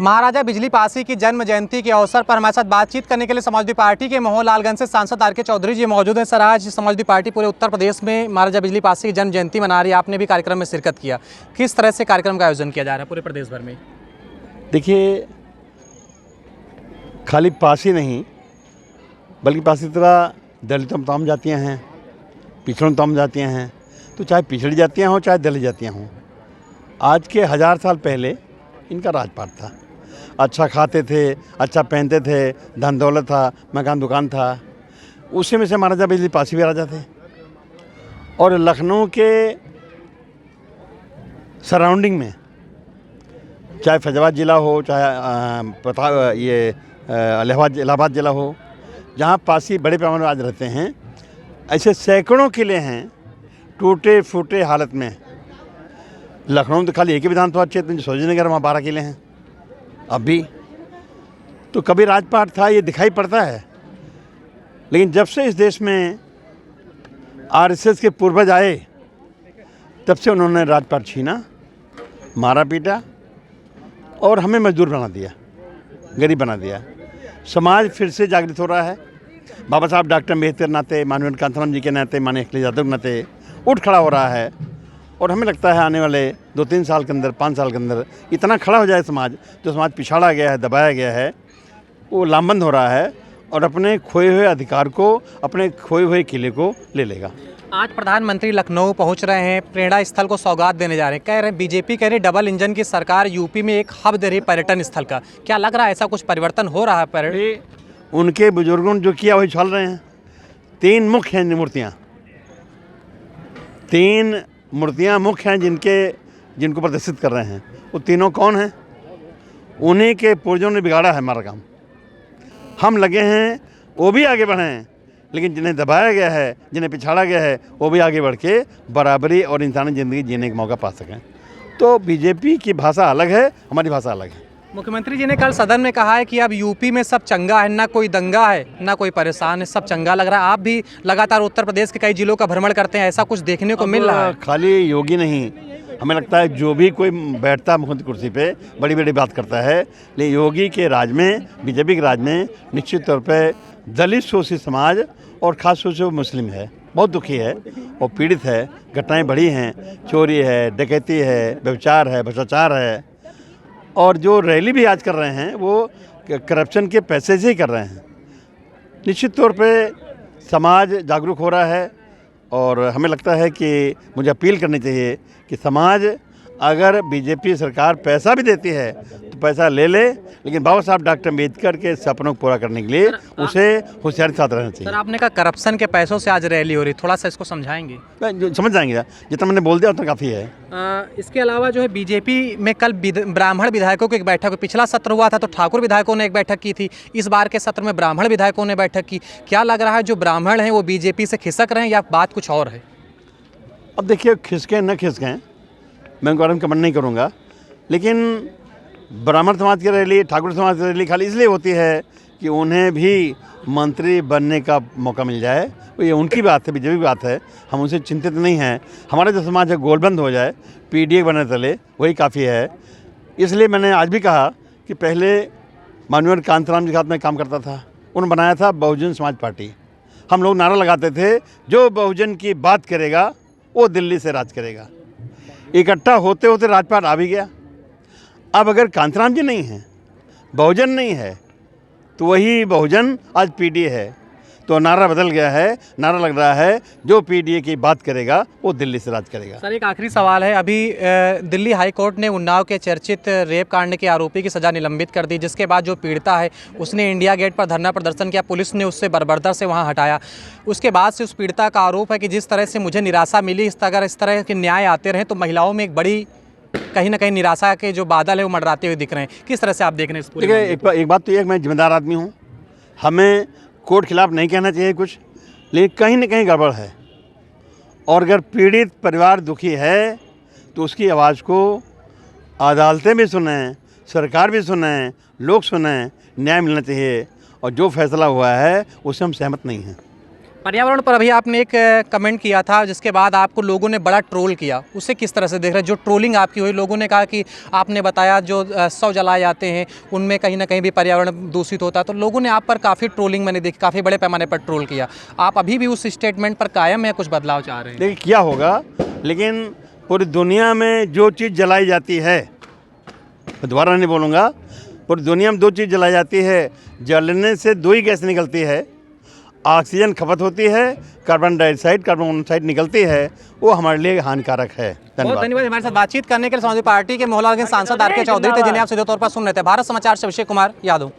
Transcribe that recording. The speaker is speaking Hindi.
महाराजा बिजली पासी की जन्म जयंती के अवसर पर हमारे साथ बातचीत करने के लिए समाजवादी पार्टी के मोहनलालगंज से सांसद आर के चौधरी जी मौजूद हैं। सर, आज समाजवादी पार्टी पूरे उत्तर प्रदेश में महाराजा बिजली पासी की जन्म जयंती मना रही है। आपने भी कार्यक्रम में शिरकत किया। किस तरह से कार्यक्रम का आयोजन किया जा रहा है पूरे प्रदेश भर में? देखिए, खाली पासी नहीं बल्कि पासी तरह दलितों में तमाम जातियाँ हैं, पिछड़ों में तमाम जातियाँ हैं। तो चाहे पिछड़ी जातियाँ हों चाहे दलित जातियाँ हों, आज के 1000 साल पहले इनका राजपाट था। अच्छा खाते थे, अच्छा पहनते थे, धन दौलत था, मकान दुकान था। उसी में से महाराजा बिजली पासी भी राजा थे। और लखनऊ के सराउंडिंग में चाहे फैजाबाद ज़िला हो, चाहे इलाहाबाद ज़िला हो, जहाँ पासी बड़े पैमाने पर आज रहते हैं, ऐसे सैकड़ों किले हैं टूटे फूटे हालत में। लखनऊ में तो खाली एक ही विधानसभा क्षेत्र जो सरोजिनी नगर, वहाँ 12 किले हैं अब भी। तो कभी राजपाट था, ये दिखाई पड़ता है। लेकिन जब से इस देश में आरएसएस के पूर्वज आए, तब से उन्होंने राजपाट छीना, मारा पीटा और हमें मजदूर बना दिया, गरीब बना दिया। समाज फिर से जागृत हो रहा है। बाबा साहब डॉक्टर अम्बेडकर नाते, माननीय कांताराम जी के नाते, माननीय अखिलेश यादव के नाते उठ खड़ा हो रहा है। और हमें लगता है आने वाले 2-3 साल के अंदर, 5 साल के अंदर इतना खड़ा हो जाए समाज, जो समाज पिछाड़ा गया है, दबाया गया है, वो लामबंद हो रहा है और अपने खोए हुए अधिकार को, अपने खोए हुए किले को ले लेगा। आज प्रधानमंत्री लखनऊ पहुंच रहे हैं, प्रेरणा स्थल को सौगात देने जा रहे हैं। कह रहे हैं बीजेपी कह रही डबल इंजन की सरकार यूपी में एक हब दे रही पर्यटन स्थल का। क्या लग रहा है ऐसा कुछ परिवर्तन हो रहा है? पर्यटन उनके बुजुर्गों ने जो किया वही चल रहे हैं। 3 मुख्य हैं मूर्तियाँ, 3 मूर्तियाँ मुख्य हैं जिनको प्रदर्शित कर रहे हैं। वो तीनों कौन हैं? उन्हीं के पूर्वजों ने बिगाड़ा है हमारा काम। हम लगे हैं वो भी आगे बढ़ें, लेकिन जिन्हें दबाया गया है, जिन्हें पिछाड़ा गया है, वो भी आगे बढ़ के बराबरी और इंसानी ज़िंदगी जीने का मौका पा सकें। तो बीजेपी की भाषा अलग है, हमारी भाषा अलग है। मुख्यमंत्री जी ने कल सदन में कहा है कि अब यूपी में सब चंगा है, ना कोई दंगा है, ना कोई परेशान है, सब चंगा लग रहा है। आप भी लगातार उत्तर प्रदेश के कई जिलों का भ्रमण करते हैं, ऐसा कुछ देखने को मिल रहा है? खाली योगी नहीं, हमें लगता है जो भी कोई बैठता है मुख्यमंत्री कुर्सी पे बड़ी बड़ी बात करता है। लेकिन योगी के राज में, बीजेपी के राज में निश्चित तौर पर दलित शोषित समाज और ख़ास तौर से मुस्लिम है, बहुत दुखी है और पीड़ित है। घटनाएँ बढ़ी हैं, चोरी है, डकैती है, व्यभिचार है, भ्रष्टाचार है। और जो रैली भी आज कर रहे हैं वो करप्शन के पैसे से ही कर रहे हैं। निश्चित तौर पे समाज जागरूक हो रहा है और हमें लगता है कि मुझे अपील करनी चाहिए कि समाज, अगर बीजेपी सरकार पैसा भी देती है तो पैसा ले ले, लेकिन बाबा साहब डॉक्टर अम्बेडकर के सपनों को पूरा करने के लिए उसे होशियारी के साथ रहना चाहिए। सर, आपने कहा करप्शन के पैसों से आज रैली हो रही, थोड़ा सा इसको समझाएंगे? समझ जाएंगे, जितना मैंने बोल दिया उतना काफ़ी है। इसके अलावा जो है बीजेपी में कल ब्राह्मण विधायकों की एक बैठक, पिछला सत्र हुआ था तो ठाकुर विधायकों ने एक बैठक की थी, इस बार के सत्र में ब्राह्मण विधायकों ने बैठक की। क्या लग रहा है जो ब्राह्मण हैं वो बीजेपी से खिसक रहे हैं या बात कुछ और है? अब देखिए, खिसकें न खिसकें मैं उनके बारे में कमेंट नहीं करूँगा, लेकिन ब्राह्मण समाज की रैली, ठाकुर समाज की रैली खाली इसलिए होती है कि उन्हें भी मंत्री बनने का मौका मिल जाए। ये उनकी बात है, बीजेपी की बात है, हम उनसे चिंतित नहीं हैं। हमारा जो समाज है गोलबंद हो जाए, पीडीए बनने चले, वही काफ़ी है। इसलिए मैंने आज भी कहा कि पहले माननीय कांताराम जी के साथ में काम करता था, उन्होंने बनाया था बहुजन समाज पार्टी। हम लोग नारा लगाते थे, जो बहुजन की बात करेगा वो दिल्ली से राज करेगा। इकट्ठा होते होते राजपाट आ भी गया। अब अगर कांताराम जी नहीं हैं, बहुजन नहीं है, तो वही बहुजन आज पीडीए है। तो नारा बदल गया है, नारा लग रहा है जो पीडीए की बात करेगा वो दिल्ली से राज करेगा। सर, एक आखिरी सवाल है। अभी दिल्ली हाई कोर्ट ने उन्नाव के चर्चित रेप कांड के आरोपी की सज़ा निलंबित कर दी, जिसके बाद जो पीड़िता है उसने इंडिया गेट पर धरना प्रदर्शन किया, पुलिस ने उससे बर्बरता से वहां हटाया। उसके बाद से उस पीड़िता का आरोप है कि जिस तरह से मुझे निराशा मिली, अगर इस तरह के न्याय आते रहे तो महिलाओं में एक बड़ी कहीं ना कहीं निराशा के जो बादल है वो मंडराते हुए दिख रहे हैं। किस तरह से आप देख रहे हैं इस पूरे? देखिए, एक बात तो ये, मैं जिम्मेदार आदमी हूँ, हमें कोर्ट खिलाफ नहीं कहना चाहिए कुछ, लेकिन कहीं ना कहीं गड़बड़ है। और अगर पीड़ित परिवार दुखी है तो उसकी आवाज़ को अदालतें भी सुनें, सरकार भी सुनें, लोग सुनें, न्याय मिलना चाहिए। और जो फैसला हुआ है उससे हम सहमत नहीं हैं। पर्यावरण पर अभी आपने एक कमेंट किया था जिसके बाद आपको लोगों ने बड़ा ट्रोल किया, उसे किस तरह से देख रहे हैं? जो ट्रोलिंग आपकी हुई, लोगों ने कहा कि आपने बताया जो शव जलाए जाते हैं उनमें कहीं ना कहीं भी पर्यावरण दूषित होता है, तो लोगों ने आप पर काफ़ी ट्रोलिंग मैंने देखी, काफ़ी बड़े पैमाने पर ट्रोल किया। आप अभी भी उस स्टेटमेंट पर कायम है, कुछ बदलाव चाह रहे हैं? देखिए क्या होगा, लेकिन पूरी दुनिया में जो चीज़ जलाई जाती है, मैं दोबारा नहीं बोलूँगा, पूरी दुनिया में दो चीज़ जलाई जाती है, जलने से दो ही गैस निकलती है, ऑक्सीजन खपत होती है, कार्बन डाइऑक्साइड कार्बन मोनोऑक्साइड निकलती है, वो हमारे लिए हानिकारक है। बहुत धन्यवाद हमारे साथ बातचीत करने के लिए। समाजवादी पार्टी के मोहल्ला के सांसद आर के चौधरी थे, जिन्हें आप सीधे तौर पर सुन रहे थे। भारत समाचार से अभिषेक कुमार यादव।